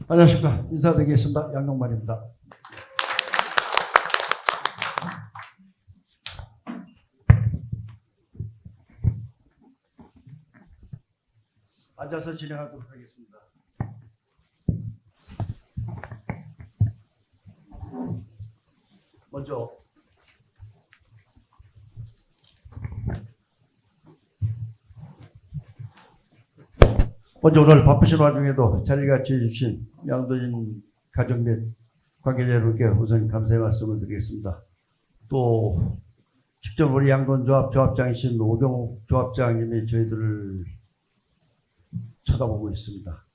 안녕하십니까. 인사드리겠습니다. 양용만입니다. 앉아서 진행하도록 하겠습니다. 먼저 오늘 바쁘신 와중에도 자리 같이 해주신 양도인 가족 및 관계자 여러분께 우선 감사의 말씀을 드리겠습니다. 또 직접 우리 양돈조합 조합장이신 오병욱 조합장님이 저희들을 쳐다보고 있습니다.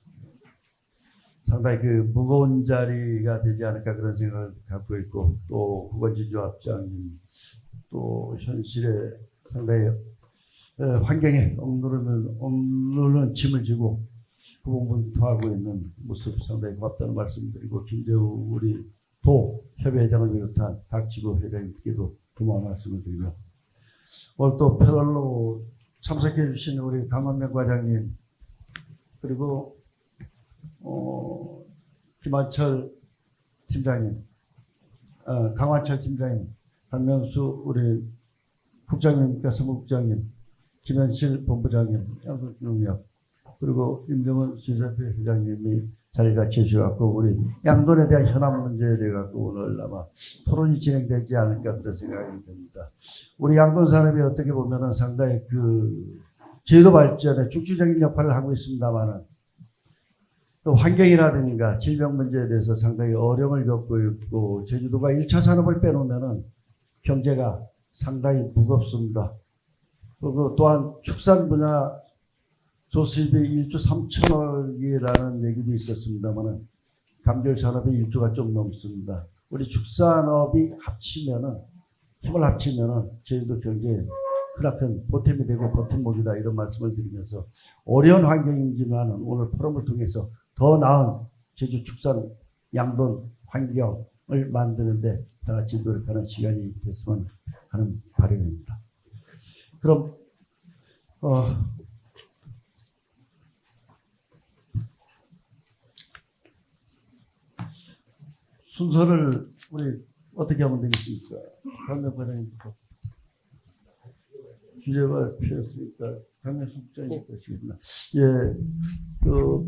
상당히 그 무거운 자리가 되지 않을까 그런 생각을 갖고 있고, 또 후건진 조합장님, 또 현실에 상당히 환경에 억누르는 짐을 지고 후봉분투하고 있는 모습 상당히 고맙다는 말씀드리고, 김재우 우리 도 협의회장을 비롯한 각 지구 회장님께도 고마운 말씀을 드리며, 오늘 또 패널로 참석해 주신 우리 강원명 과장님, 그리고 김한철 팀장님, 강환철 팀장님, 박명수 우리 국장님과 사무국장님, 김현실 본부장님, 양돈농협, 그리고 임정은 수의사협회 회장님이 자리를 같이 해주셔서 우리 양돈에 대한 현안 문제에 대해 갖고 오늘 아마 토론이 진행되지 않을까 그런 생각이 듭니다. 우리 양돈 산업이 어떻게 보면은 상당히 그 제도 발전에 중추적인 역할을 하고 있습니다만은, 또 환경이라든가 질병 문제에 대해서 상당히 어려움을 겪고 있고, 제주도가 1차 산업을 빼놓으면은 경제가 상당히 무겁습니다. 그리고 또한 축산 분야 조수입이 1조 3천억이라는 얘기도 있었습니다만은 감귤 산업이 1조가 좀 넘습니다. 우리 축산업이 합치면은, 힘을 합치면은 제주도 경제에 크나큰 보탬이 되고 버팀목이다, 이런 말씀을 드리면서, 어려운 환경이지만 오늘 포럼을 통해서 더 나은 제주 축산 양돈 환경을 만드는데 다 같이 노력하는 시간이 됐으면 하는 바람입니다. 그럼 순서를 우리 어떻게 하면 되겠습니까? 강명 과장님부터. 주제가 피었으니까 강명수 국장님 것이겠나. 예, 그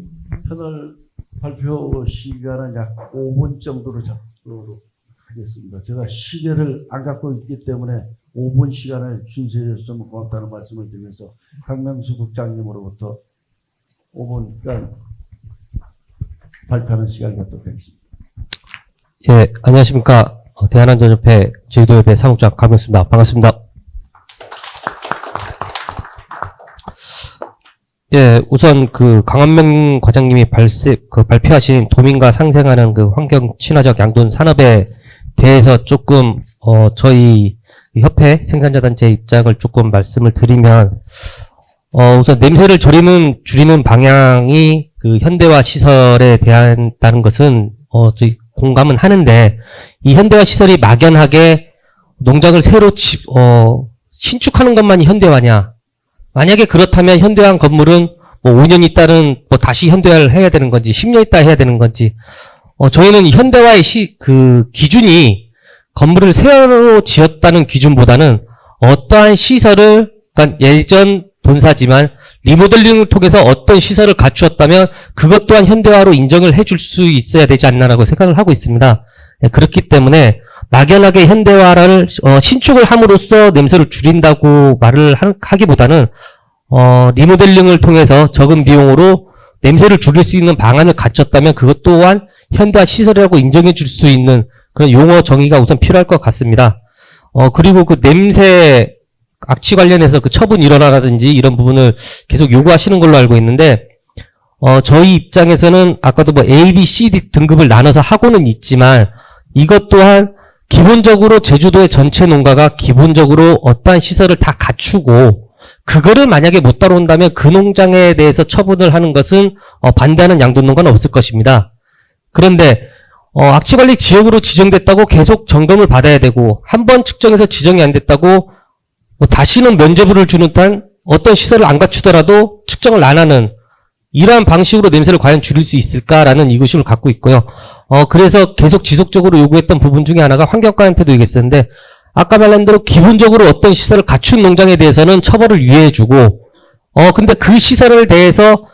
패널 발표 시간은 약 5분 정도로 잡도록 하겠습니다. 제가 시계를 안 갖고 있기 때문에 5분 시간을 준수해 주셨으면 고맙다는 말씀을 드리면서 강명수 국장님으로부터 5분간 발표하는 시간을 갖도록 하겠습니다. 예, 안녕하십니까. 대한안전협회 제주도협회 사무장 강명수입니다. 반갑습니다. 예, 우선 그 강원명 과장님이 발표하신 도민과 상생하는 그 환경 친화적 양돈 산업에 대해서 조금 저희 협회 생산자단체 입장을 조금 말씀을 드리면, 우선 냄새를 줄이는 방향이 그 현대화 시설에 대한다는 것은 저희 공감은 하는데, 이 현대화 시설이 막연하게 농장을 새로 신축하는 것만이 현대화냐? 만약에 그렇다면 현대화한 건물은 뭐 5년 있다는 뭐 다시 현대화를 해야 되는 건지 10년 있다 해야 되는 건지, 저희는 이 현대화의 그 기준이 건물을 새로 지었다는 기준보다는 어떠한 시설을, 그러니까 예전 본사지만 리모델링을 통해서 어떤 시설을 갖추었다면 그것 또한 현대화로 인정을 해줄 수 있어야 되지 않나라고 생각을 하고 있습니다. 그렇기 때문에 막연하게 현대화를 신축을 함으로써 냄새를 줄인다고 말을 하기보다는 리모델링을 통해서 적은 비용으로 냄새를 줄일 수 있는 방안을 갖췄다면 그것 또한 현대화 시설이라고 인정해 줄 수 있는 그런 용어 정의가 우선 필요할 것 같습니다. 그리고 그 냄새 악취 관련해서 그 처분 일원화라든지 이런 부분을 계속 요구하시는 걸로 알고 있는데, 저희 입장에서는 아까도 뭐 A, B, C, D 등급을 나눠서 하고는 있지만, 이것 또한 기본적으로 제주도의 전체 농가가 기본적으로 어떠한 시설을 다 갖추고 그거를 만약에 못 따라온다면 그 농장에 대해서 처분을 하는 것은 반대하는 양돈 농가는 없을 것입니다. 그런데 악취관리 지역으로 지정됐다고 계속 점검을 받아야 되고, 한 번 측정해서 지정이 안 됐다고 다시는 면제부를 주는 듯한 어떤 시설을 안 갖추더라도 측정을 안 하는 이러한 방식으로 냄새를 과연 줄일 수 있을까라는 의구심을 갖고 있고요. 그래서 계속 지속적으로 요구했던 부분 중에 하나가 환경과한테도 얘기했었는데, 아까 말한 대로 기본적으로 어떤 시설을 갖춘 농장에 대해서는 처벌을 유예해주고, 근데 그 시설을 대해서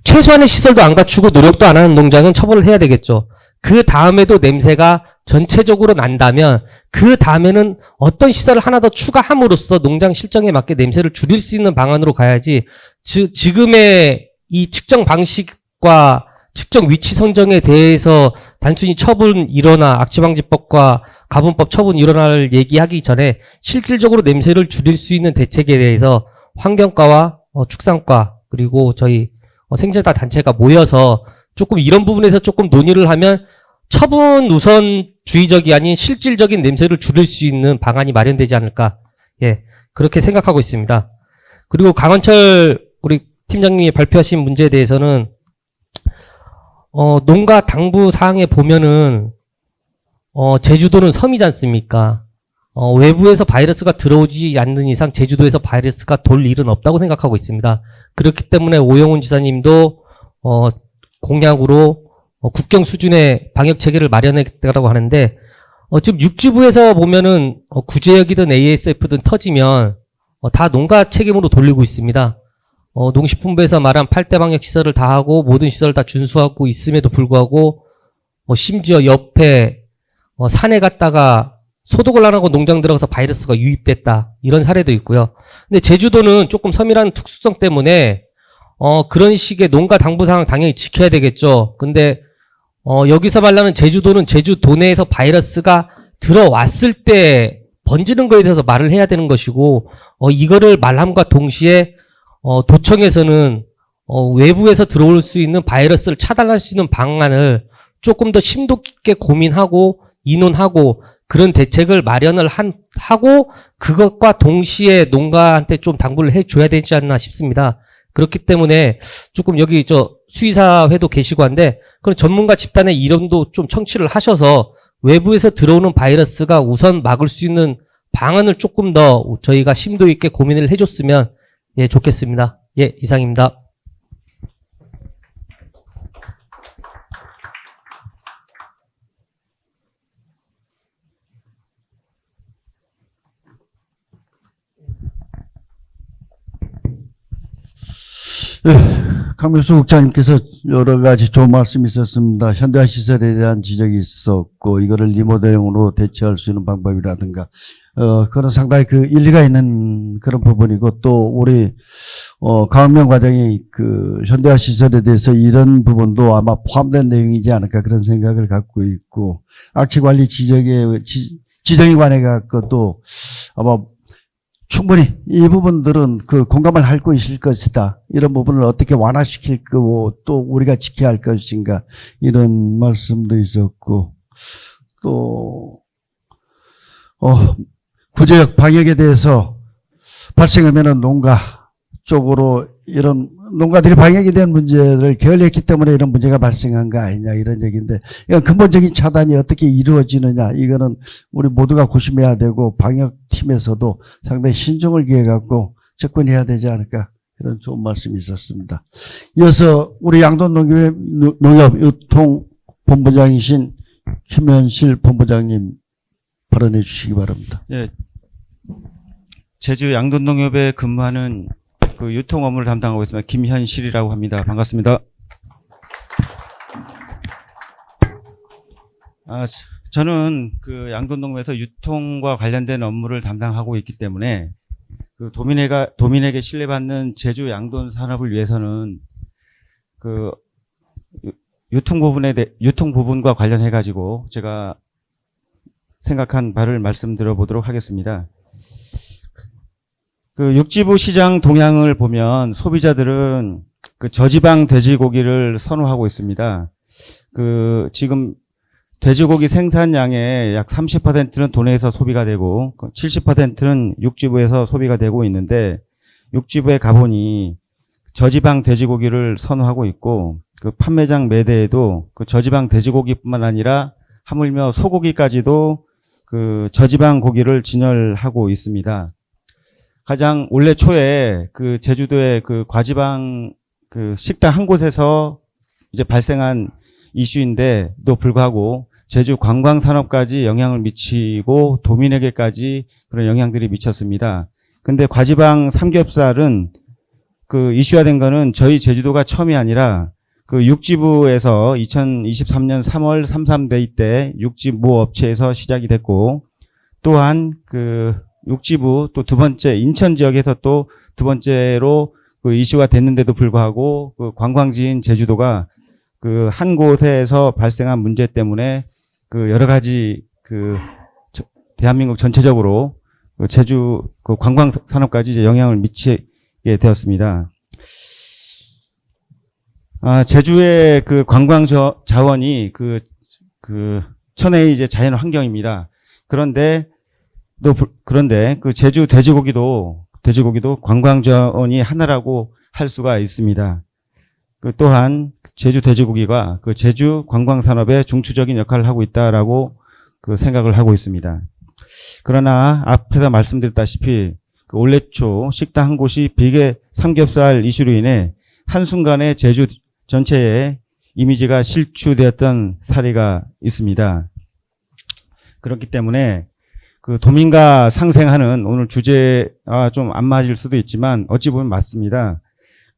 최소한의 시설도 안 갖추고 노력도 안 하는 농장은 처벌을 해야 되겠죠. 그 다음에도 냄새가 전체적으로 난다면 그 다음에는 어떤 시설을 하나 더 추가함으로써 농장 실정에 맞게 냄새를 줄일 수 있는 방안으로 가야지, 지금의 이 측정 방식과 측정 위치 선정에 대해서 단순히 처분 일어나 악취방지법과 가분법 처분 일어날 얘기하기 전에 실질적으로 냄새를 줄일 수 있는 대책에 대해서 환경과와 축산과 그리고 저희 생산자 단체가 모여서 조금 이런 부분에서 조금 논의를 하면 처분 우선주의적이 아닌 실질적인 냄새를 줄일 수 있는 방안이 마련되지 않을까, 예, 그렇게 생각하고 있습니다. 그리고 강원철 우리 팀장님이 발표하신 문제에 대해서는 농가 당부 사항에 보면은 제주도는 섬이지 않습니까? 외부에서 바이러스가 들어오지 않는 이상 제주도에서 바이러스가 돌 일은 없다고 생각하고 있습니다. 그렇기 때문에 오영훈 지사님도 공약으로 국경 수준의 방역 체계를 마련했다고 하는데, 지금 육지부에서 보면은 구제역이든 ASF든 터지면 다 농가 책임으로 돌리고 있습니다. 농식품부에서 말한 8대 방역 시설을 다 하고 모든 시설을 다 준수하고 있음에도 불구하고 심지어 옆에 산에 갔다가 소독을 안 하고 농장 들어가서 바이러스가 유입됐다, 이런 사례도 있고요. 근데 제주도는 조금 섬이라는 특수성 때문에 그런 식의 농가 당부 사항 당연히 지켜야 되겠죠. 근데 여기서 말하는 제주도는 제주도 내에서 바이러스가 들어왔을 때 번지는 거에 대해서 말을 해야 되는 것이고, 이거를 말함과 동시에 도청에서는 외부에서 들어올 수 있는 바이러스를 차단할 수 있는 방안을 조금 더 심도 깊게 고민하고 의논하고 그런 대책을 마련을 하고 그것과 동시에 농가한테 좀 당부를 해줘야 되지 않나 싶습니다. 그렇기 때문에 조금 여기 수의사회도 계시고 한데, 그런 전문가 집단의 이론도 좀 청취를 하셔서 외부에서 들어오는 바이러스가 우선 막을 수 있는 방안을 조금 더 저희가 심도 있게 고민을 해줬으면 좋겠습니다. 예, 이상입니다. 강명수 국장님께서 여러 가지 좋은 말씀이 있었습니다. 현대화 시설에 대한 지적이 있었고, 이거를 리모델링으로 대체할 수 있는 방법이라든가, 그런 상당히 일리가 있는 그런 부분이고, 또 우리, 강원명 과장이 현대화 시설에 대해서 이런 부분도 아마 포함된 내용이지 않을까 그런 생각을 갖고 있고, 악취관리 지정에 관해 갖고도 아마 충분히 이 부분들은 공감을 하고 있을 것이다. 이런 부분을 어떻게 완화시킬 거고 또 우리가 지켜야 할 것인가, 이런 말씀도 있었고, 또 구제역 방역에 대해서 발생하면은 농가 쪽으로 이런 농가들이 방역에 대한 문제를 게을리했기 때문에 이런 문제가 발생한 거 아니냐, 이런 얘기인데, 이건 근본적인 차단이 어떻게 이루어지느냐, 이거는 우리 모두가 고심해야 되고 방역팀에서도 상당히 신중을 기해갖고 접근해야 되지 않을까, 그런 좋은 말씀이 있었습니다. 이어서 우리 양돈 농협유통본부장이신 김현실 본부장님 발언해 주시기 바랍니다. 예, 제주 양돈농협에 근무하는 유통 업무를 담당하고 있습니다. 김현실이라고 합니다. 반갑습니다. 저는 양돈농협에서 유통과 관련된 업무를 담당하고 있기 때문에 도민에게 신뢰받는 제주 양돈 산업을 위해서는 유통 부분과 관련해 가지고 제가 생각한 바를 말씀드려 보도록 하겠습니다. 육지부 시장 동향을 보면 소비자들은 저지방 돼지고기를 선호하고 있습니다. 지금 돼지고기 생산량의 약 30%는 도내에서 소비가 되고 70%는 육지부에서 소비가 되고 있는데, 육지부에 가보니 저지방 돼지고기를 선호하고 있고, 판매장 매대에도 저지방 돼지고기뿐만 아니라 하물며 소고기까지도 저지방 고기를 진열하고 있습니다. 가장 올해 초에 그 제주도의 그 과지방 그 식당 한 곳에서 이제 발생한 이슈인데도 불구하고 제주 관광 산업까지 영향을 미치고 도민에게까지 그런 영향들이 미쳤습니다. 근데 과지방 삼겹살은 그 이슈화된 거는 저희 제주도가 처음이 아니라 그 육지부에서 2023년 3월 33데이 때 육지 모 업체에서 시작이 됐고, 또한 그 육지부 또 두 번째 인천 지역에서 또 두 번째로 그 이슈가 됐는데도 불구하고 그 관광지인 제주도가 그 한 곳에서 발생한 문제 때문에 그 여러 가지 그 대한민국 전체적으로 그 제주 그 관광 산업까지 이제 영향을 미치게 되었습니다. 제주의 그 관광 자원이 그 천혜의 이제 자연 환경입니다. 그런데 그 제주 돼지고기도 관광 자원이 하나라고 할 수가 있습니다. 그 또한 제주 돼지고기가 그 제주 관광 산업의 중추적인 역할을 하고 있다라고 그 생각을 하고 있습니다. 그러나 앞에서 말씀드렸다시피 그 올해 초 식당 한 곳이 비계 삼겹살 이슈로 인해 한순간에 제주 전체의 이미지가 실추되었던 사례가 있습니다. 그렇기 때문에 그 도민과 상생하는 오늘 주제와 좀 안 맞을 수도 있지만 어찌 보면 맞습니다.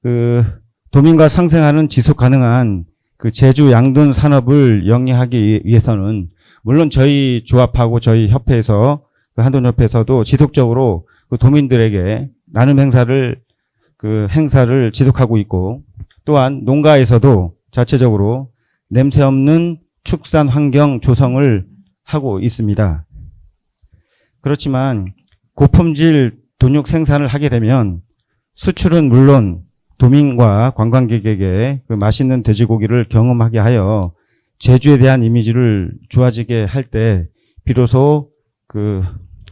그 도민과 상생하는 지속 가능한 그 제주 양돈 산업을 영위하기 위해서는 물론 저희 조합하고 저희 협회에서 그 한돈협회에서도 지속적으로 그 도민들에게 나눔 행사를 지속하고 있고, 또한 농가에서도 자체적으로 냄새 없는 축산 환경 조성을 하고 있습니다. 그렇지만 고품질 돈육 생산을 하게 되면 수출은 물론 도민과 관광객에게 그 맛있는 돼지고기를 경험하게 하여 제주에 대한 이미지를 좋아지게 할 때 비로소 그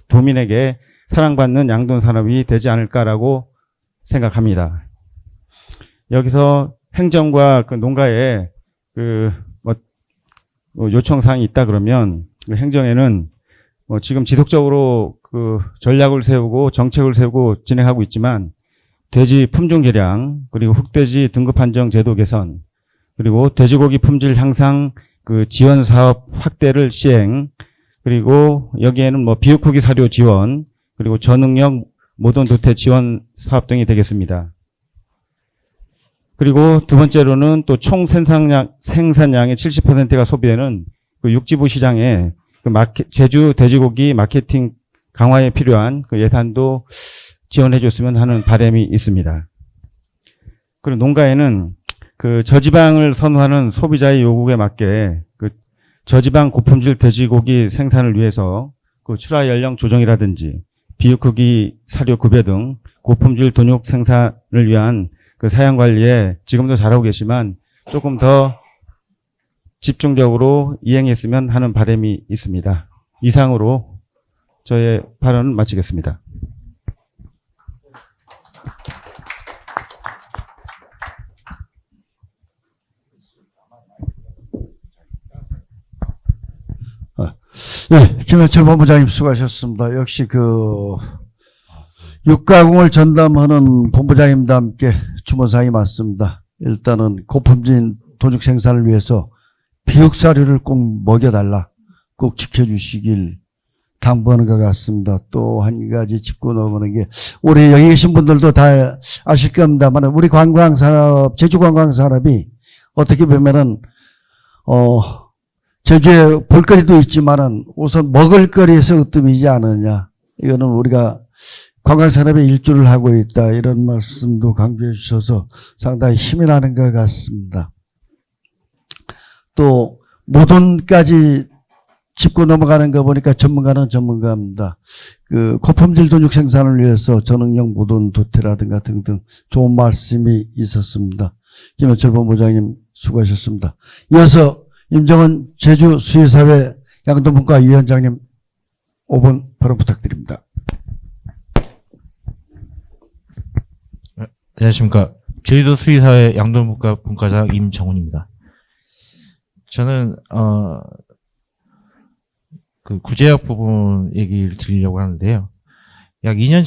도민에게 사랑받는 양돈 산업이 되지 않을까라고 생각합니다. 여기서 행정과 그 농가에 요청사항이 있다 그러면 그 행정에는 지금 지속적으로 그 전략을 세우고 정책을 세우고 진행하고 있지만 돼지 품종 개량, 그리고 흑돼지 등급 판정 제도 개선, 그리고 돼지고기 품질 향상 그 지원 사업 확대를 시행, 그리고 여기에는 비육후기 사료 지원, 그리고 저능력 모던 도태 지원 사업 등이 되겠습니다. 그리고 두 번째로는 또 총 생산량의 70%가 소비되는 그 육지부 시장에 그 제주 돼지고기 마케팅 강화에 필요한 그 예산도 지원해 줬으면 하는 바람이 있습니다. 그리고 농가에는 그 저지방을 선호하는 소비자의 요구에 맞게 그 저지방 고품질 돼지고기 생산을 위해서 그 출하 연령 조정이라든지 비육후기 사료 급여 등 고품질 돈육 생산을 위한 그 사양 관리에 지금도 잘하고 계시지만 조금 더 집중적으로 이행했으면 하는 바람이 있습니다. 이상으로 저의 발언을 마치겠습니다. 네, 김현철 본부장님 수고하셨습니다. 역시 그 육가공을 전담하는 본부장님과 함께 주문사항이 많습니다. 일단은 고품질 돈육 생산을 위해서 비육사료를 꼭 먹여달라, 꼭 지켜주시길 당부하는 것 같습니다. 또 한 가지 짚고 넘어가는 게, 우리 여기 계신 분들도 다 아실 겁니다만, 우리 관광산업, 제주 관광산업이 어떻게 보면은 제주에 볼거리도 있지만은 우선 먹을거리에서 으뜸이지 않느냐. 이거는 우리가 관광산업에 일조를 하고 있다, 이런 말씀도 강조해 주셔서 상당히 힘이 나는 것 같습니다. 또 모돈까지 짚고 넘어가는 거 보니까 전문가는 전문가입니다. 그 고품질 돈육 생산을 위해서 저능력 모돈 도태라든가 등등 좋은 말씀이 있었습니다. 김현철 본부장님 수고하셨습니다. 이어서 임정은 제주 수의사회 양돈문과 위원장님 5분 발언 부탁드립니다. 안녕하십니까. 제주도 수의사회 양돈문과 분과장 임정훈입니다. 저는 그 구제역 부분 얘기를 드리려고 하는데요. 약 2년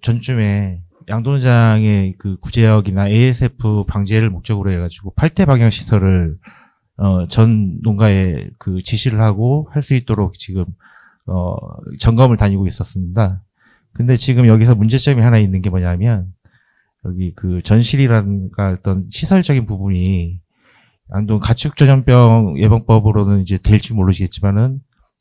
전쯤에 양돈장의 그 구제역이나 ASF 방지를 목적으로 해가지고 8대 방향 시설을 전 농가에 그 지시를 하고 할 수 있도록 지금 점검을 다니고 있었습니다. 근데 지금 여기서 문제점이 하나 있는 게 뭐냐면 여기 그 전실이라든가 어떤 시설적인 부분이 양돈 가축전염병 예방법으로는 이제 될지 모르시겠지만은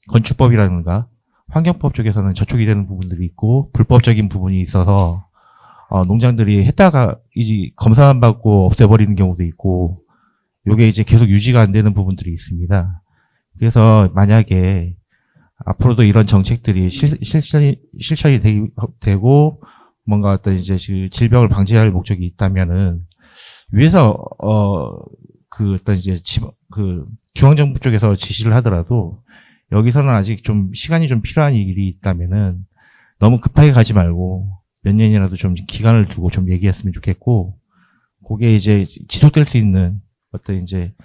건축법이라든가 환경법 쪽에서는 저촉이 되는 부분들이 있고 불법적인 부분이 있어서 농장들이 했다가 이제 검사만 받고 없애버리는 경우도 있고 요게 이제 계속 유지가 안 되는 부분들이 있습니다. 그래서 만약에 앞으로도 이런 정책들이 실천이 되고 뭔가 어떤 이제 질병을 방지할 목적이 있다면은 위에서 그 어떤 이제 그 중앙정부 쪽에서 지시를 하더라도 여기서는 아직 좀 시간이 좀 필요한 일이 있다면은 너무 급하게 가지 말고 몇 년이라도 좀 기간을 두고 좀 얘기했으면 좋겠고 그게 이제 지속될 수 있는 어떤 이제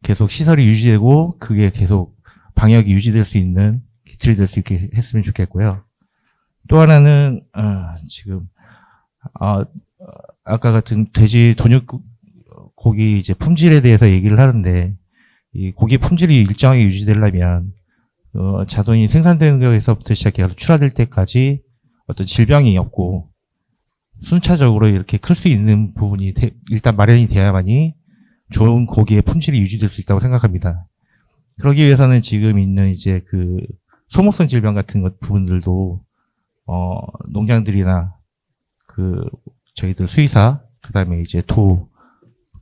계속 시설이 유지되고 그게 계속 방역이 유지될 수 있는 기틀이 될 수 있게 했으면 좋겠고요. 또 하나는 지금 아까 같은 돼지 돈육고기 이제 품질에 대해서 얘기를 하는데 이 고기 품질이 일정하게 유지되려면 자돈이 생산되는 것에서부터 시작해서 출하될 때까지 어떤 질병이 없고 순차적으로 이렇게 클 수 있는 부분이 일단 마련이 돼야만이 좋은 고기의 품질이 유지될 수 있다고 생각합니다. 그러기 위해서는 지금 있는 이제 그 소모성 질병 같은 부분들도 농장들이나 그 저희들 수의사 그다음에 이제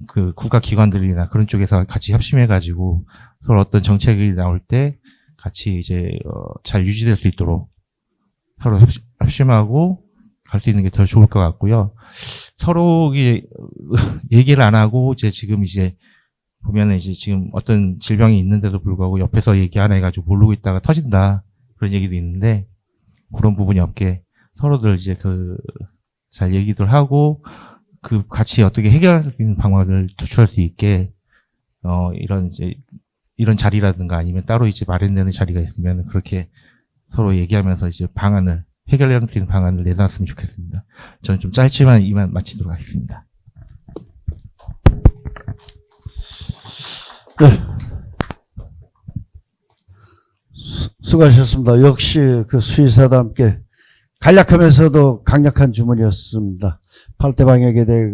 그 국가기관들이나 그런 쪽에서 같이 협심해가지고 서로 어떤 정책이 나올 때 같이 이제 잘 유지될 수 있도록 서로 협심하고 갈 수 있는 게 더 좋을 것 같고요. 서로 얘기를 안 하고 지금 보면은 이제 지금 어떤 질병이 있는데도 불구하고 옆에서 얘기 안 해가지고 모르고 있다가 터진다 그런 얘기도 있는데 그런 부분이 없게 서로들 이제 잘 얘기들 하고 같이 어떻게 해결할 수 있는 방법을 도출할 수 있게 이런 자리라든가 아니면 따로 이제 마련되는 자리가 있으면 그렇게 서로 얘기하면서 이제 해결할 수 있는 방안을 내놨으면 좋겠습니다. 저는 좀 짧지만 이만 마치도록 하겠습니다. 네. 수고하셨습니다. 역시 그 수의사와 함께 간략하면서도 강력한 주문이었습니다. 8대 방역에 대해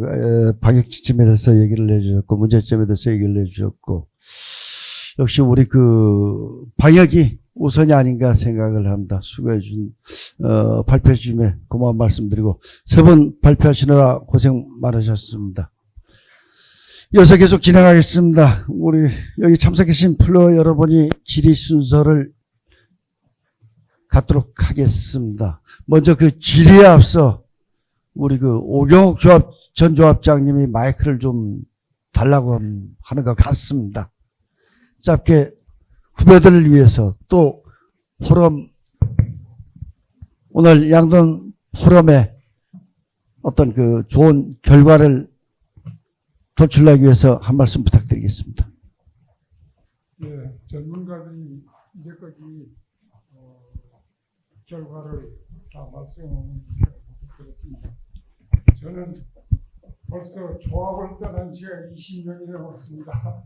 방역 지침에 대해서 얘기를 해주셨고 문제점에 대해서 얘기를 해주셨고 역시 우리 그 방역이 우선이 아닌가 생각을 합니다. 수고해 준 발표해 주심에 고마운 말씀드리고 세 번 발표하시느라 고생 많으셨습니다. 이어서 계속 진행하겠습니다. 우리 여기 참석해 주신 플로 여러분이 질의 순서를 갖도록 하겠습니다. 먼저 그 질의에 앞서 우리 그 오경욱 전 조합장님이 마이크를 좀 달라고 하는 것 같습니다. 짧게 후배들을 위해서 또 포럼 오늘 양돈 포럼의 어떤 그 좋은 결과를 도출하기 위해서 한 말씀 부탁드리겠습니다. 예, 전문가들이 이제까지 결과를 다 말씀드렸습니다. 저는 벌써 조합을 떠난 지가 20년이 넘었습니다.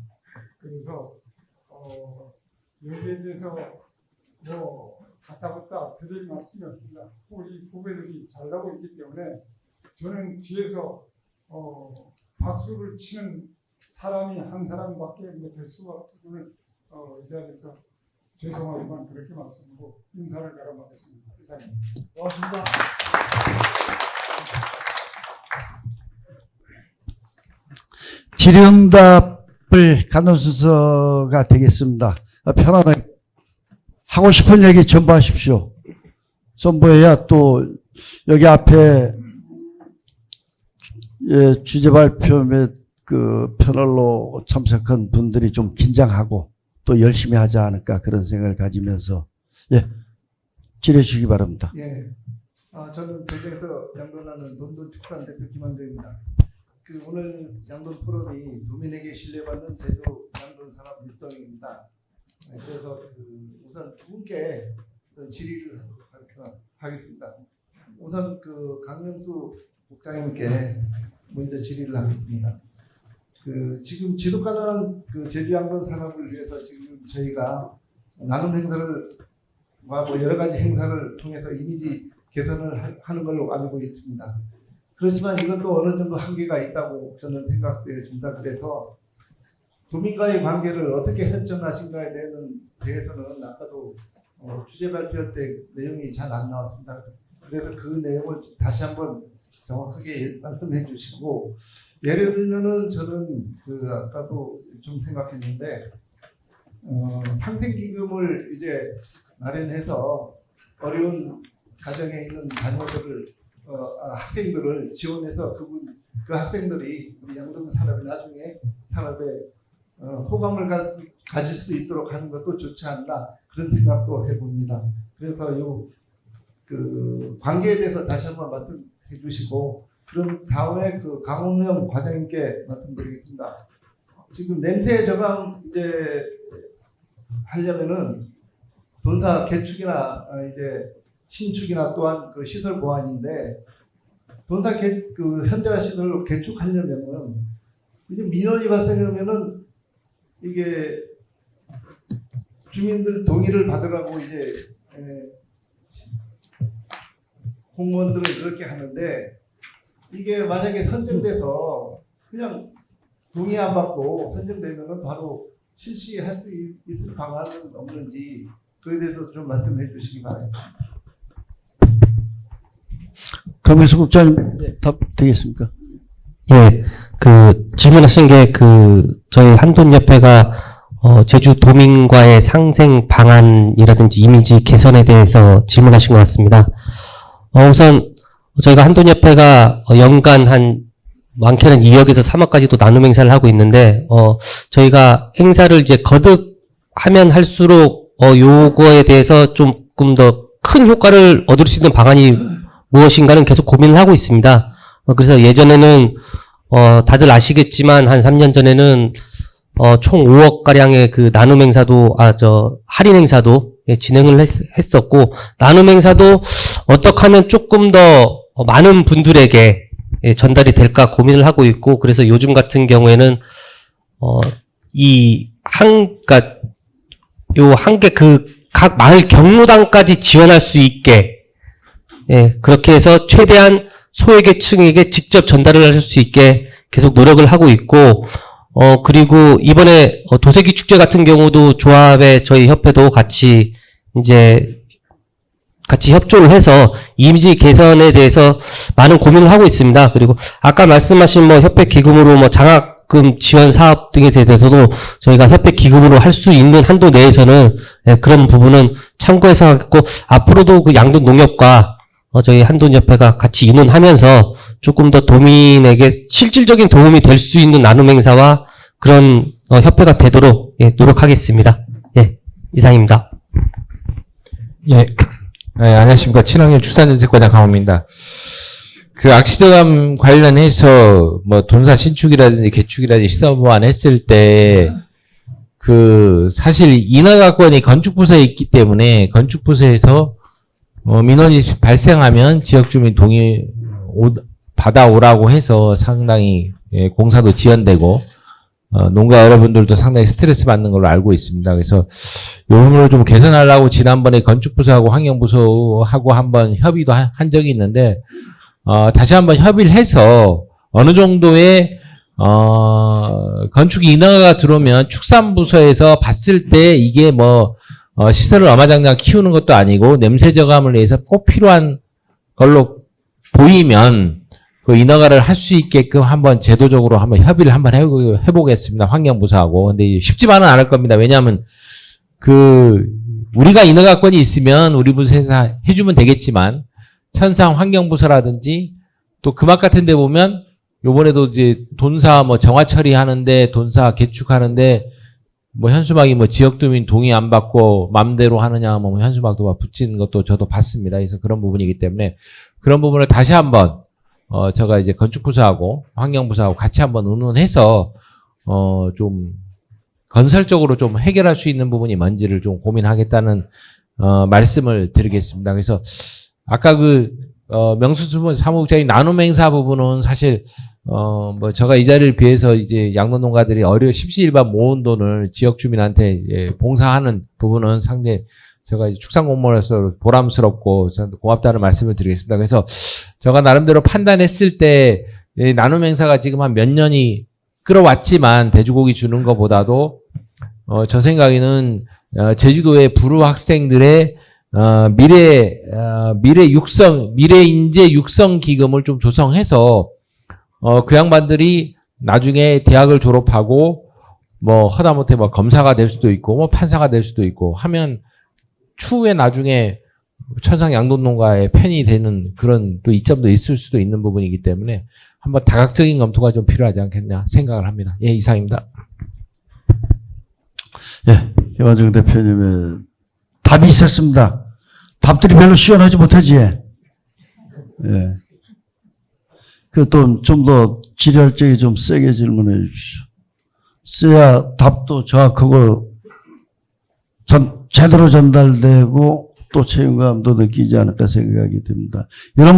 그래서 여기에 대해서 갔다 드릴 말씀이 없습니다. 우리 후배들이 잘 나고 있기 때문에 저는 뒤에서 박수를 치는 사람이 한 사람밖에 될 수가 없음을 이 자리에서 죄송하지만 그렇게 말씀드리고 인사를 가름하겠습니다. 이상입니다. 고맙습니다. 질의응답을 가는 순서가 되겠습니다. 편안하게 하고 싶은 얘기 전부 하십시오. 전부해야 또 여기 앞에 주제 발표 및 그 패널로 참석한 분들이 좀 긴장하고 또 열심히 하지 않을까 그런 생각을 가지면서 질의해 주시기 바랍니다. 예, 저는 대전에서 양돈하는 논돈축산 대표 김한대입니다. 오늘 양돈 포럼이 도민에게 신뢰받는 제조 양돈 산업 일성입니다. 그래서 우선 두 분께 질의를 하겠습니다. 우선 그 강명수 국장님께 먼저 질의를 하겠습니다. 그 지금 지속가능한 그 제주 양돈 산업을 위해서 지금 저희가 나눔 행사를 뭐 여러 가지 행사를 통해서 이미지 개선을 하는 걸로 알고 있습니다. 그렇지만 이것도 어느 정도 한계가 있다고 저는 생각되어집니다. 그래서 도민과의 관계를 어떻게 설정하신가에 대해서는 아까도 주제 발표 때 내용이 잘 안 나왔습니다. 그래서 그 내용을 다시 한번 정확하게 말씀해 주시고, 예를 들면은 저는 그 아까도 좀 생각했는데 상생기금을 이제 마련해서 어려운 가정에 있는 자녀들을 학생들을 지원해서 그 학생들이 우리 양동 산업이 나중에 산업에 호감을 가질 수 있도록 하는 것도 좋지 않나, 그런 생각도 해봅니다. 그래서 그 관계에 대해서 다시 한번 말씀해 주시고, 그럼 다음에 그 강원명 과장님께 말씀드리겠습니다. 지금 냄새 저감 이제 하려면은 돈사 개축이나 이제 신축이나 또한 그 시설 보완인데, 돈사 그 현대화 시설로 개축하려면은 이제 민원이 발생하면은 이게 주민들 동의를 받으라고 이제 공무원들은 그렇게 하는데, 이게 만약에 선정돼서 그냥 동의 안 받고 선정되면은 바로 실시할 수 있을 방안은 없는지, 그에 대해서 좀 말씀해 주시기 바랍니다. 강명수 국장님 답 되겠습니까? 예, 그 질문하신 게 저희 한돈협회가 제주 도민과의 상생 방안이라든지 이미지 개선에 대해서 질문하신 것 같습니다. 우선 저희가 한돈협회가 연간 한 많게는 2억에서 3억까지도 나눔 행사를 하고 있는데, 저희가 행사를 이제 거듭하면 할수록 요거에 대해서 조금 더 큰 효과를 얻을 수 있는 방안이 무엇인가는 계속 고민을 하고 있습니다. 그래서 예전에는 다들 아시겠지만 한 3년 전에는 총 5억 가량의 그 나눔 행사도 할인 행사도 진행을 했었고, 나눔 행사도 어떻게 하면 조금 더 많은 분들에게 전달이 될까 고민을 하고 있고, 그래서 요즘 같은 경우에는 그러니까 요 한 개 각 마을 경로당까지 지원할 수 있게, 그렇게 해서 최대한 소외계층에게 직접 전달을 할 수 있게 계속 노력을 하고 있고, 그리고 이번에 도세기 축제 같은 경우도 조합에 저희 협회도 같이 협조를 해서 이미지 개선에 대해서 많은 고민을 하고 있습니다. 그리고 아까 말씀하신 협회 기금으로 장학금 지원 사업 등에 대해서도 저희가 협회 기금으로 할 수 있는 한도 내에서는 그런 부분은 참고해서 하겠고, 앞으로도 그 양돈 농협과 저희 한돈협회가 같이 의논하면서 조금 더 도민에게 실질적인 도움이 될 수 있는 나눔 행사와 그런 협회가 되도록 노력하겠습니다. 이상입니다. 예, 안녕하십니까. 친환경 축산정책과장 강호입니다. 그 악시저감 관련해서 돈사 신축이라든지 개축이라든지 시설 보완 했을 때 사실 인허가권이 건축부서에 있기 때문에 건축부서에서 민원이 발생하면 지역주민 동의 받아오라고 해서 상당히 공사도 지연되고 농가 여러분들도 상당히 스트레스 받는 걸로 알고 있습니다. 그래서 이 부분을 좀 개선하려고 지난번에 건축부서하고 환경부서하고 한번 협의도 한 적이 있는데, 다시 한번 협의를 해서 어느 정도의 건축 인허가가 들어오면 축산부서에서 봤을 때 이게 시설을 어마장장 키우는 것도 아니고 냄새 저감을 위해서 꼭 필요한 걸로 보이면 그 인허가를 할 수 있게끔 한번 제도적으로 한번 협의를 한번 해보겠습니다. 환경부서하고. 근데 쉽지만은 않을 겁니다. 왜냐하면 우리가 인허가권이 있으면 우리 부서에서 해주면 되겠지만, 천상 환경부서라든지 또 금악 같은 데 보면 요번에도 이제 돈사 정화 처리하는데, 돈사 개축하는데 현수막이 지역주민 동의 안 받고 맘대로 하느냐, 현수막도 막 붙이는 것도 저도 봤습니다. 그래서 그런 부분이기 때문에 그런 부분을 다시 한번 제가 이제 건축부서하고 환경부서하고 같이 한번 의논해서 좀 건설적으로 좀 해결할 수 있는 부분이 뭔지를 좀 고민하겠다는 말씀을 드리겠습니다. 그래서 아까 명수주분 사무국장이 나눔 행사 부분은 사실 뭐 제가 이 자리를 비해서 이제 양돈농가들이 십시일반 모은 돈을 지역 주민한테 봉사하는 부분은 상당히 제가 축산공무원으로서 보람스럽고 저는 고맙다는 말씀을 드리겠습니다. 그래서 제가 나름대로 판단했을 때 나눔 행사가 지금 한 몇 년이 끌어왔지만 돼지고기 주는 것보다도 저 생각에는 제주도의 불우 학생들의 미래 인재 육성 기금을 좀 조성해서 그 양반들이 나중에 대학을 졸업하고 뭐 하다못해 뭐 검사가 될 수도 있고 뭐 판사가 될 수도 있고 하면 추후에 나중에 천상 양돈농가의 팬이 되는 그런 또 이점도 있을 수도 있는 부분이기 때문에 한번 다각적인 검토가 좀 필요하지 않겠냐 생각을 합니다. 예, 이상입니다. 예, 김한중 대표님의 답이 있었습니다. 답들이 별로 시원하지 못하지. 예. 그 또 좀 더 질의할 적에 좀 세게 질문해 주십시오. 써야 답도 정확하고 제대로 전달되고 또 책임감도 느끼지 않을까 생각이 듭니다. 이런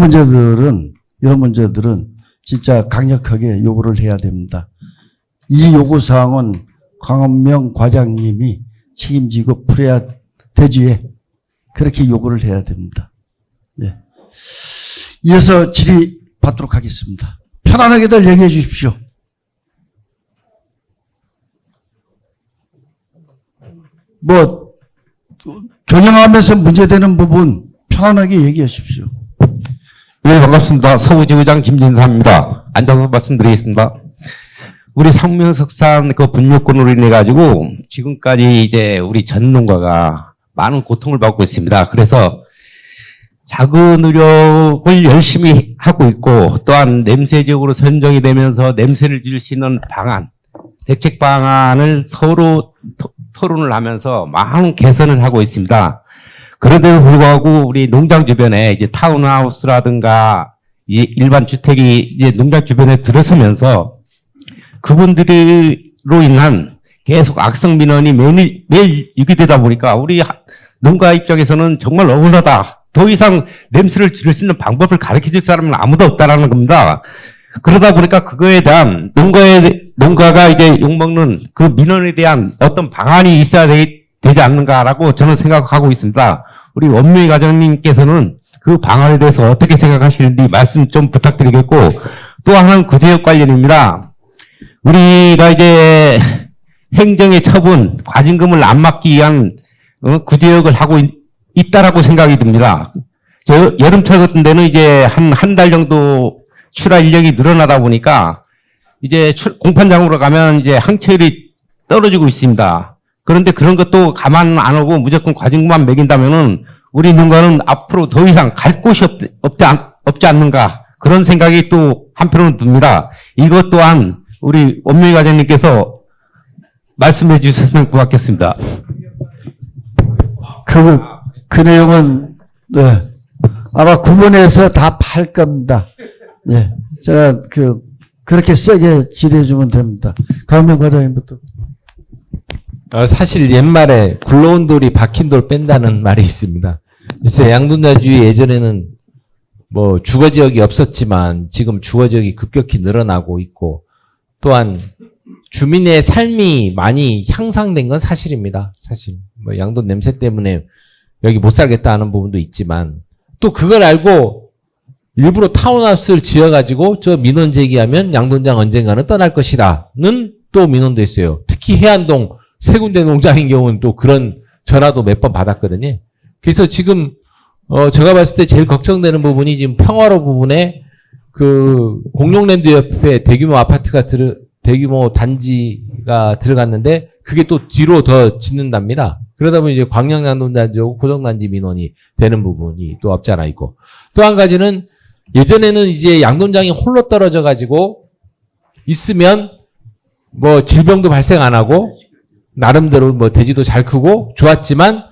문제들은 진짜 강력하게 요구를 해야 됩니다. 이 요구사항은 광원명 과장님이 책임지고 풀어야 되지에 그렇게 요구를 해야 됩니다. 예. 이어서 질의 받도록 하겠습니다. 편안하게들 얘기해 주십시오. 뭐 경영하면서 문제되는 부분 편안하게 얘기하십시오. 네, 반갑습니다. 서울지구장 김진사입니다. 앉아서 말씀드리겠습니다. 우리 상명석산 그 분묘권으로 인해 가지고 지금까지 이제 우리 전 농가가 많은 고통을 받고 있습니다. 그래서 작은 노력을 열심히 하고 있고 또한 냄새적으로 선정이 되면서 냄새를 줄 수 있는 방안, 대책 방안을 서로 토론을 하면서 많은 개선을 하고 있습니다. 그런데도 불구하고 우리 농장 주변에 이제 타운하우스라든가 이제 일반 주택이 이제 농장 주변에 들어서면서 그분들로 인한 계속 악성 민원이 매일 유기되다 보니까 우리 농가 입장에서는 정말 억울하다. 더 이상 냄새를 줄일 수 있는 방법을 가르쳐 줄 사람은 아무도 없다라는 겁니다. 그러다 보니까 그거에 대한 농가가 이제 욕먹는 그 민원에 대한 어떤 방안이 있어야 되지 않는가라고 저는 생각하고 있습니다. 우리 원명희 과장님께서는 그 방안에 대해서 어떻게 생각하시는지 말씀 좀 부탁드리겠고, 또 하나는 구제역 관련입니다. 우리가 이제 행정의 처분, 과징금을 안 막기 위한 구제역을 하고 있다라고 생각이 듭니다. 저 여름철 같은 데는 이제 한 달 정도 출하 인력이 늘어나다 보니까 이제 공판장으로 가면 이제 항체율이 떨어지고 있습니다. 그런데 그런 것도 가만 안 하고 무조건 과징금만 매긴다면은 우리 농가는 앞으로 더 이상 갈 곳이 없지 않는가 그런 생각이 또 한편으로 듭니다. 이것 또한 우리 원명희 과장님께서 말씀해 주셨으면 고맙겠습니다. 그 내용은 네, 아마 구분해서 다 팔 겁니다. 예, 제가 그렇게 세게 질의해 주면 됩니다. 강명 과장님부터. 사실 옛말에 굴러온 돌이 박힌 돌 뺀다는 말이 있습니다. 그래서 양돈자주의 예전에는 뭐 주거지역이 없었지만 지금 주거지역이 급격히 늘어나고 있고 또한 주민의 삶이 많이 향상된 건 사실입니다. 사실 뭐 양돈 냄새 때문에 여기 못 살겠다 하는 부분도 있지만 또 그걸 알고 일부러 타운하우스를 지어가지고 저 민원 제기하면 양돈장 언젠가는 떠날 것이라는 또 민원도 있어요. 특히 해안동 세 군데 농장인 경우는 또 그런 전화도 몇 번 받았거든요. 그래서 지금 제가 봤을 때 제일 걱정되는 부분이 지금 평화로 부분에 그 공룡랜드 옆에 대규모 아파트가 대규모 단지가 들어갔는데 그게 또 뒤로 더 짓는답니다. 그러다 보니 이제 광양양돈단지하고 고정단지 민원이 되는 부분이 또 없지 않아 있고 또 한 가지는 예전에는 이제 양돈장이 홀로 떨어져 가지고 있으면 뭐 질병도 발생 안 하고 나름대로 뭐 돼지도 잘 크고 좋았지만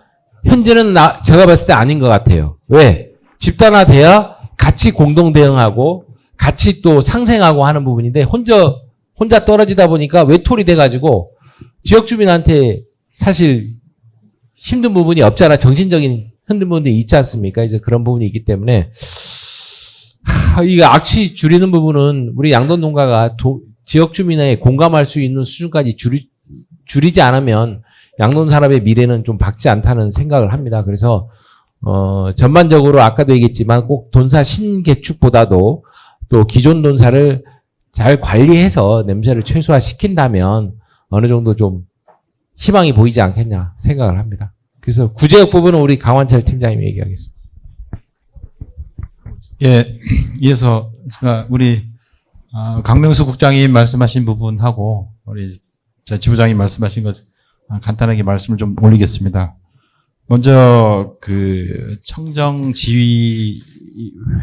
현재는 제가 봤을 때 아닌 것 같아요. 왜? 집단화돼야 같이 공동 대응하고 같이 또 상생하고 하는 부분인데 혼자 떨어지다 보니까 외톨이 돼가지고 지역 주민한테 사실 힘든 부분이 없잖아. 정신적인 힘든 부분이 있지 않습니까? 이제 그런 부분이 있기 때문에 이 악취 줄이는 부분은 우리 양돈 농가가 지역 주민의 공감할 수 있는 수준까지 줄이지 않으면 양돈 산업의 미래는 좀 밝지 않다는 생각을 합니다. 그래서 전반적으로 아까도 얘기했지만 꼭 돈사 신개축보다도 또 기존 돈사를 잘 관리해서 냄새를 최소화시킨다면 어느 정도 좀 희망이 보이지 않겠냐 생각을 합니다. 그래서 구제역 부분은 우리 강환철 팀장님이 얘기하겠습니다. 예, 이어서 제가 우리 강명수 국장님 말씀하신 부분하고 우리 지부장님 말씀하신 것 간단하게 말씀을 좀 올리겠습니다. 먼저 그 청정 지위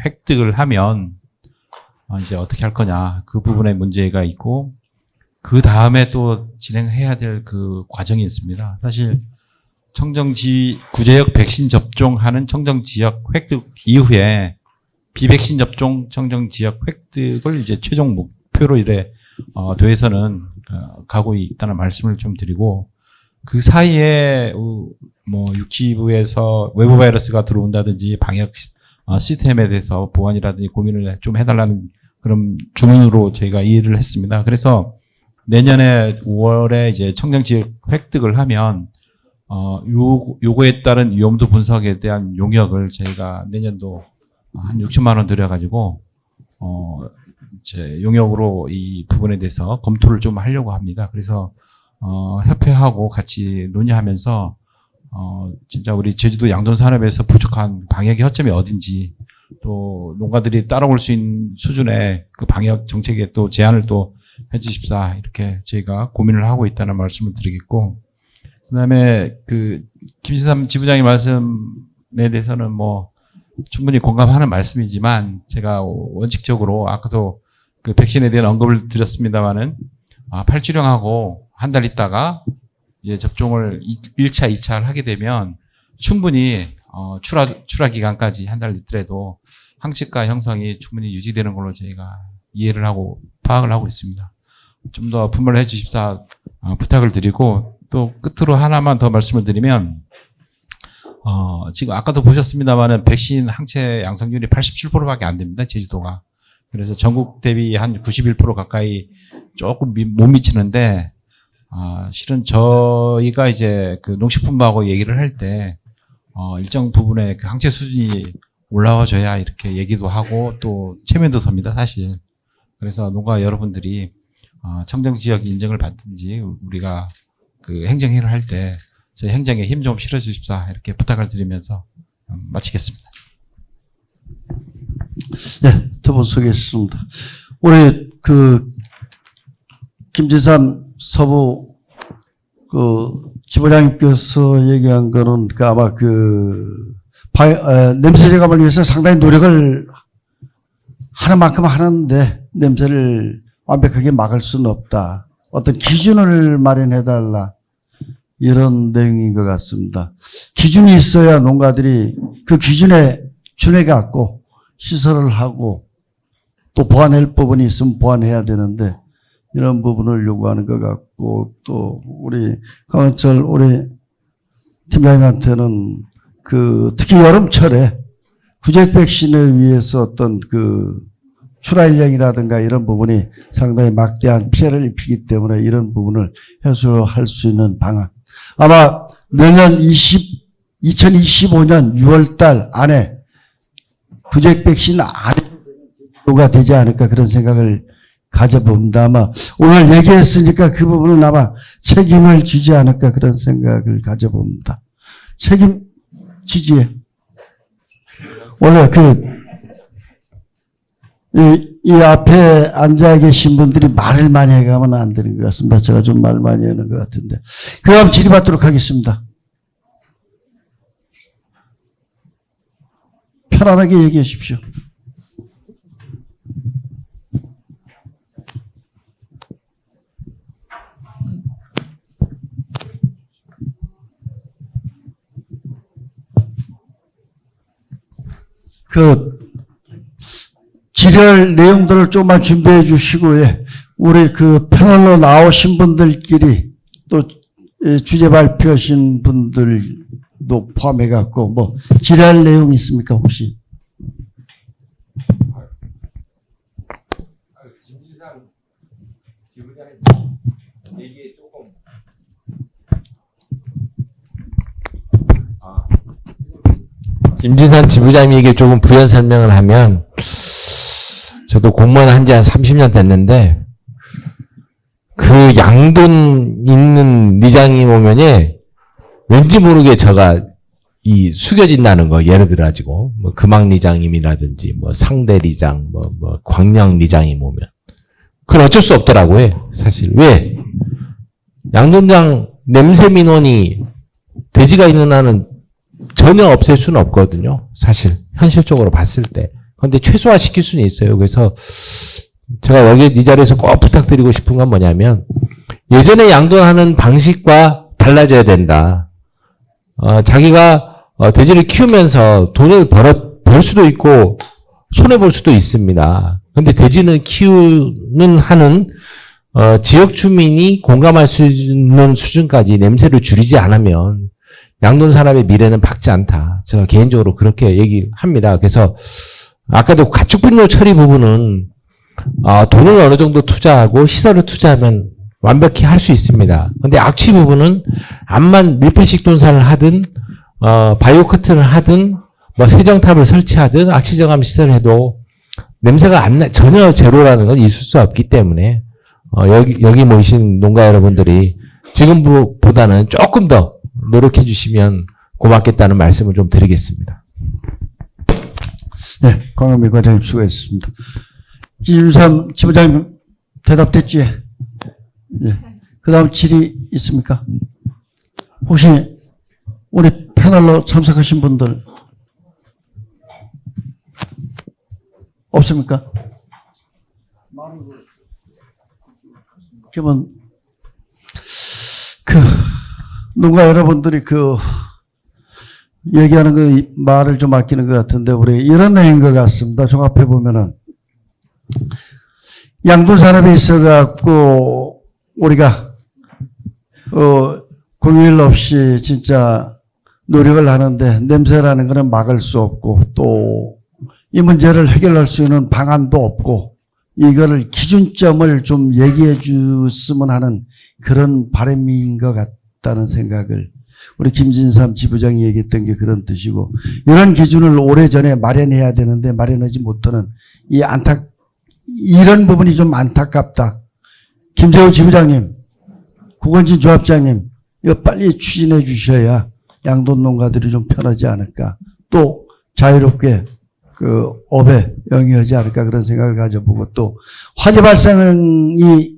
획득을 하면 이제 어떻게 할 거냐 그 부분에 문제가 있고 그 다음에 또 진행해야 될 그 과정이 있습니다. 사실 청정지 구제역 백신 접종하는 청정지역 획득 이후에 비백신 접종 청정지역 획득을 이제 최종 목표로 이래 도에서는 가고 있다는 말씀을 좀 드리고 그 사이에 뭐 육지부에서 외부 바이러스가 들어온다든지 방역 시스템에 대해서 보완이라든지 고민을 좀 해달라는 그런 주문으로 저희가 이해를 했습니다. 그래서 내년에 5월에 이제 청정지역 획득을 하면 요거에 따른 위험도 분석에 대한 용역을 저희가 내년도 한 6천만 원 들여가지고 이제 용역으로 이 부분에 대해서 검토를 좀 하려고 합니다. 그래서 협회하고 같이 논의하면서 진짜 우리 제주도 양돈 산업에서 부족한 방역의 허점이 어딘지 또 농가들이 따라올 수 있는 수준의 그 방역 정책에 또 제안을 또 해주십사 이렇게 저희가 고민을 하고 있다는 말씀을 드리겠고 그다음에 그 김신삼 지부장의 말씀에 대해서는 뭐 충분히 공감하는 말씀이지만 제가 원칙적으로 아까도 그 백신에 대한 언급을 드렸습니다만은 팔주령하고 한 달 있다가 이제 접종을 1차, 2차를 하게 되면 충분히 출하 기간까지 한 달 있더라도 항체가 형성이 충분히 유지되는 걸로 저희가 이해를 하고 파악을 하고 있습니다. 좀 더 분발을 해 주십사 부탁을 드리고 또 끝으로 하나만 더 말씀을 드리면 지금 아까도 보셨습니다만은 백신 항체 양성률이 87%밖에 안 됩니다. 제주도가. 그래서 전국 대비 한 91% 가까이 조금 못 미치는데 실은 저희가 이제 그 농식품부하고 얘기를 할 때 일정 부분의 그 항체 수준이 올라와줘야 이렇게 얘기도 하고 또 체면도 섭니다, 사실. 그래서 농가 여러분들이 청정 지역 인증을 받든지 우리가 그 행정회의를 할 때 저희 행정에 힘 좀 실어 주십사 이렇게 부탁을 드리면서 마치겠습니다. 네, 두 분 소개했습니다. 우리 그 김지삼 서부 그 지부장님께서 얘기한 거는 그 아마 그 냄새 제거를 위해서 상당히 노력을 하는 만큼 하는데 냄새를 완벽하게 막을 수는 없다. 어떤 기준을 마련해달라. 이런 내용인 것 같습니다. 기준이 있어야 농가들이 그 기준에 준해갖고 시설을 하고 또 보완할 부분이 있으면 보완해야 되는데 이런 부분을 요구하는 것 같고 또 우리 강원철 우리 팀장님한테는 그 특히 여름철에 구제역 백신에 의해서 어떤 그 출하 인력이라든가 이런 부분이 상당히 막대한 피해를 입히기 때문에 이런 부분을 해소할 수 있는 방안. 아마 내년 2025년 6월 달 안에 구제역 백신 안가 되지 않을까 그런 생각을 가져봅니다. 아마 오늘 얘기했으니까 그 부분은 아마 책임을 지지 않을까 그런 생각을 가져봅니다. 책임 지지에. 원래 이 앞에 앉아 계신 분들이 말을 많이 해가면 안 되는 것 같습니다. 제가 좀 말 많이 하는 것 같은데. 그 다음 질의받도록 하겠습니다. 편안하게 얘기해 주십시오. 그 질의할 내용들을 조금만 준비해 주시고, 예. 우리 그 패널로 나오신 분들끼리 또 주제 발표하신 분들도 포함해 갖고 뭐 질의할 내용 있습니까 혹시? 김진상 지부장님 얘기에 조금 김진산 지부장님에게 조금 부연 설명을 하면 저도 공무원 한 지 한 30년 됐는데 그 양돈 있는 리장님 오면이 왠지 모르게 제가 이 숙여진다는 거 예를 들어 가지고 뭐 금왕 리장님이라든지 뭐 상대 리장 뭐 광양 리장님 오면 그건 어쩔 수 없더라고요. 사실 왜 양돈장 냄새 민원이 돼지가 있는 한은 전혀 없앨 수는 없거든요. 사실 현실적으로 봤을 때. 그런데 최소화 시킬 수는 있어요. 그래서 제가 여기 이 자리에서 꼭 부탁드리고 싶은 건 뭐냐면 예전에 양돈하는 방식과 달라져야 된다. 자기가 돼지를 키우면서 돈을 벌 수도 있고 손해 볼 수도 있습니다. 근데 돼지는 키우는 하는 지역 주민이 공감할 수 있는 수준까지 냄새를 줄이지 않으면 양돈 사람의 미래는 밝지 않다. 제가 개인적으로 그렇게 얘기합니다. 그래서 아까도 가축분뇨 처리 부분은 돈을 어느 정도 투자하고 시설을 투자하면 완벽히 할 수 있습니다. 근데 악취 부분은 암만 밀폐식 돈사를 하든 바이오 커튼을 하든 뭐 세정탑을 설치하든 악취 정화 시설을 해도 냄새가 전혀 제로라는 건 있을 수 없기 때문에 여기 모이신 농가 여러분들이 지금보다는 조금 더 노력해 주시면 고맙겠다는 말씀을 좀 드리겠습니다. 네, 광현미 과장님 수고했습니다. 김삼 지부장님 대답됐지? 네. 그 다음 질의 있습니까? 혹시 우리 패널로 참석하신 분들 없습니까? 그러면 누가 여러분들이 얘기하는 그 말을 좀 아끼는 것 같은데 우리 이런 내용인 것 같습니다. 종합해 보면은 양돈 산업에 있어갖고 우리가 공휴일 없이 진짜 노력을 하는데 냄새라는 것은 막을 수 없고 또 이 문제를 해결할 수 있는 방안도 없고 이거를 기준점을 좀 얘기해 줬으면 하는 그런 바람인 것 같다는 생각을 우리 김진삼 지부장이 얘기했던 게 그런 뜻이고 이런 기준을 오래전에 마련해야 되는데 마련하지 못하는 이런 부분이 좀 안타깝다. 김재호 지부장님, 구건진 조합장님 이거 빨리 추진해 주셔야 양돈 농가들이 좀 편하지 않을까. 또 자유롭게 업에 영위하지 않을까 그런 생각을 가져보고 또 화재 발생이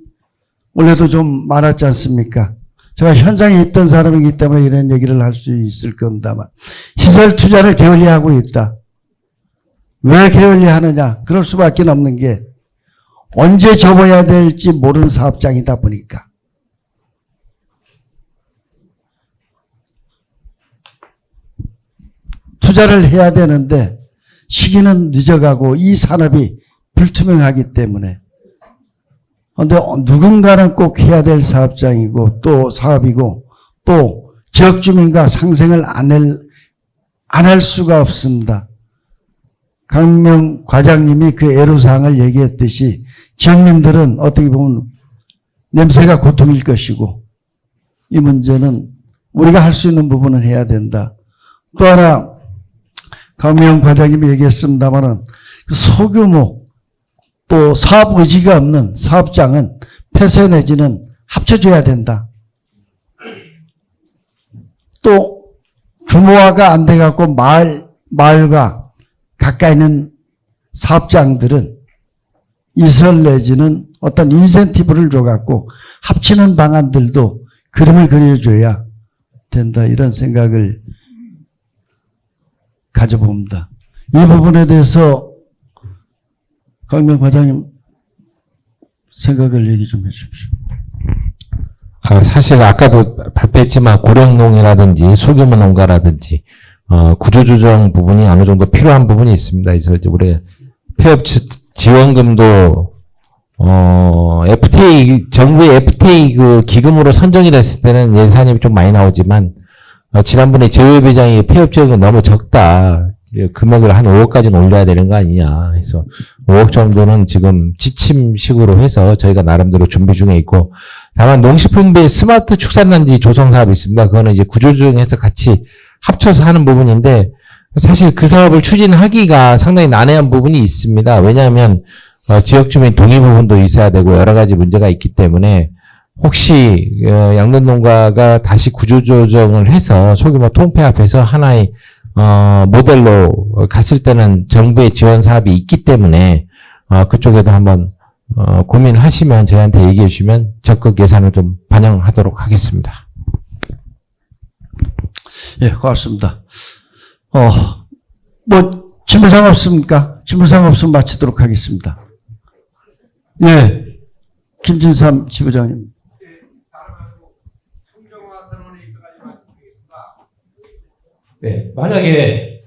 원래도 좀 많았지 않습니까? 제가 현장에 있던 사람이기 때문에 이런 얘기를 할 수 있을 겁니다만 시설 투자를 게을리하고 있다. 왜 게을리하느냐? 그럴 수밖에 없는 게 언제 접어야 될지 모르는 사업장이다 보니까. 투자를 해야 되는데 시기는 늦어가고 이 산업이 불투명하기 때문에 그런데 누군가는 꼭 해야 될 사업장이고 또 사업이고 또 지역 주민과 상생을 안 할 수가 없습니다. 강명 과장님이 그 애로사항을 얘기했듯이 지역민들은 어떻게 보면 냄새가 고통일 것이고 이 문제는 우리가 할 수 있는 부분은 해야 된다. 또 하나 강명 과장님이 얘기했습니다마는 소규모 또 사업 의지가 없는 사업장은 폐쇄 내지는 합쳐줘야 된다. 또 규모화가 안 돼갖고 마을과 가까이 있는 사업장들은 이설 내지는 어떤 인센티브를 줘갖고 합치는 방안들도 그림을 그려줘야 된다. 이런 생각을 가져봅니다. 이 부분에 대해서 강명 과장님 생각을 얘기 좀 해주십시오. 사실 아까도 발표했지만 고령농이라든지 소규모 농가라든지 구조조정 부분이 어느 정도 필요한 부분이 있습니다. 그래서 이제 우리 폐업 지원금도 FTA 정부의 FTA 그 기금으로 선정이 됐을 때는 예산이 좀 많이 나오지만 지난번에 재외 회장이 폐업 지원금 너무 적다. 금액을 한 5억까지는 올려야 되는 거 아니냐. 그래서 5억 정도는 지금 지침식으로 해서 저희가 나름대로 준비 중에 있고, 다만 농식품부의 스마트 축산단지 조성 사업이 있습니다. 그거는 이제 구조조정해서 같이 합쳐서 하는 부분인데, 사실 그 사업을 추진하기가 상당히 난해한 부분이 있습니다. 왜냐하면 지역 주민 동의 부분도 있어야 되고 여러 가지 문제가 있기 때문에, 혹시 양돈 농가가 다시 구조조정을 해서 소규모 통폐합해서 하나의 모델로 갔을 때는 정부의 지원 사업이 있기 때문에 그쪽에도 한번 고민하시면 저희한테 얘기해 주시면 적극 예산을 좀 반영하도록 하겠습니다. 예, 고맙습니다. 뭐 질문사항 없습니까? 질문사항 없으면 마치도록 하겠습니다. 예, 김진삼 지부장님. 네, 만약에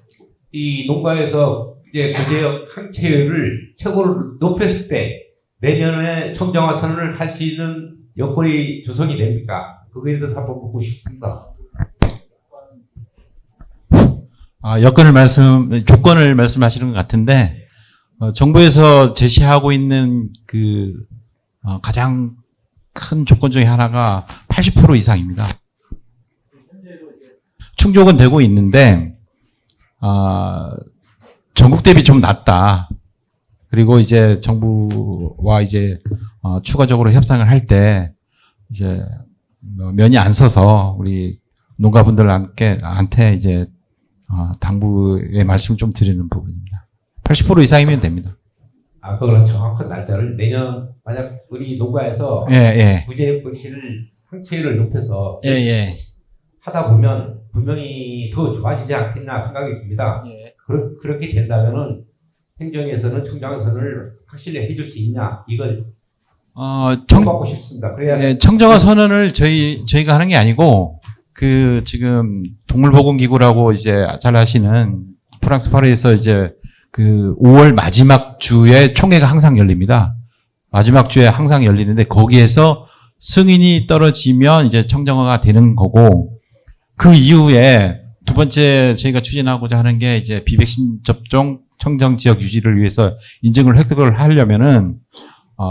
이 농가에서 이제 구제역 항체율을 최고로 높였을 때 내년에 청정화 선언을 할 수 있는 여건이 조성이 됩니까? 그거에 대해서 한번 묻고 싶습니다. 조건을 말씀하시는 것 같은데, 정부에서 제시하고 있는 가장 큰 조건 중에 하나가 80% 이상입니다. 충족은 되고 있는데, 전국 대비 좀 낮다. 그리고 이제 정부와 이제, 추가적으로 협상을 할 때, 이제, 면이 안 서서 우리 농가분들한테 이제, 당부의 말씀을 좀 드리는 부분입니다. 80% 이상이면 됩니다. 그거는 정확한 날짜를 내년, 만약 우리 농가에서 구제역 방식을 항체율을 높여서 하다 보면 분명히 더 좋아지지 않겠나 생각이 듭니다. 그렇게 된다면은 행정에서는 청정화선을 확실히 해줄 수 있냐 이걸 청구하고 싶습니다. 그래야 청정화 선언을 저희가 하는 게 아니고 지금 동물보건기구라고 이제 잘 아시는 프랑스 파리에서 이제 5월 마지막 주에 총회가 항상 열립니다. 마지막 주에 항상 열리는데 거기에서 승인이 떨어지면 이제 청정화가 되는 거고, 그 이후에 두 번째 저희가 추진하고자 하는 게 이제 비백신 접종 청정 지역 유지를 위해서 인증을 획득을 하려면은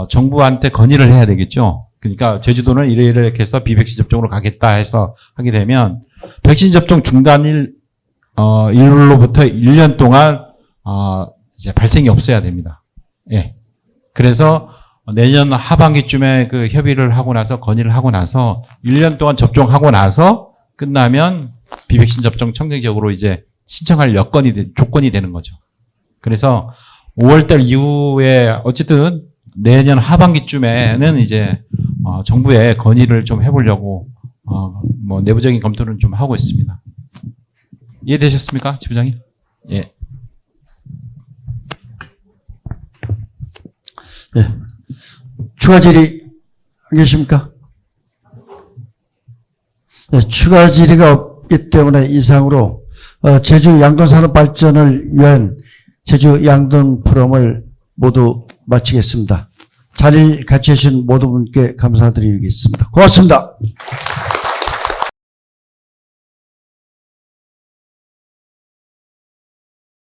정부한테 건의를 해야 되겠죠. 그러니까 제주도는 이렇게 해서 비백신 접종으로 가겠다 해서 하게 되면 백신 접종 중단일로부터 1년 동안 이제 발생이 없어야 됩니다. 예. 그래서 내년 하반기쯤에 협의를 하고 나서 건의를 하고 나서 1년 동안 접종하고 나서 끝나면 비백신 접종 청정 지역으로 이제 신청할 조건이 되는 거죠. 그래서 5월달 이후에 어쨌든 내년 하반기쯤에는 이제 정부에 건의를 좀 해보려고 뭐 내부적인 검토는 좀 하고 있습니다. 이해되셨습니까, 지부장님? 예. 예. 추가 질의 계십니까? 네, 추가 질의가 없기 때문에 이상으로 제주 양돈산업 발전을 위한 제주 양돈 포럼을 모두 마치겠습니다. 자리를 같이 해주신 모든 분께 감사드리겠습니다. 고맙습니다.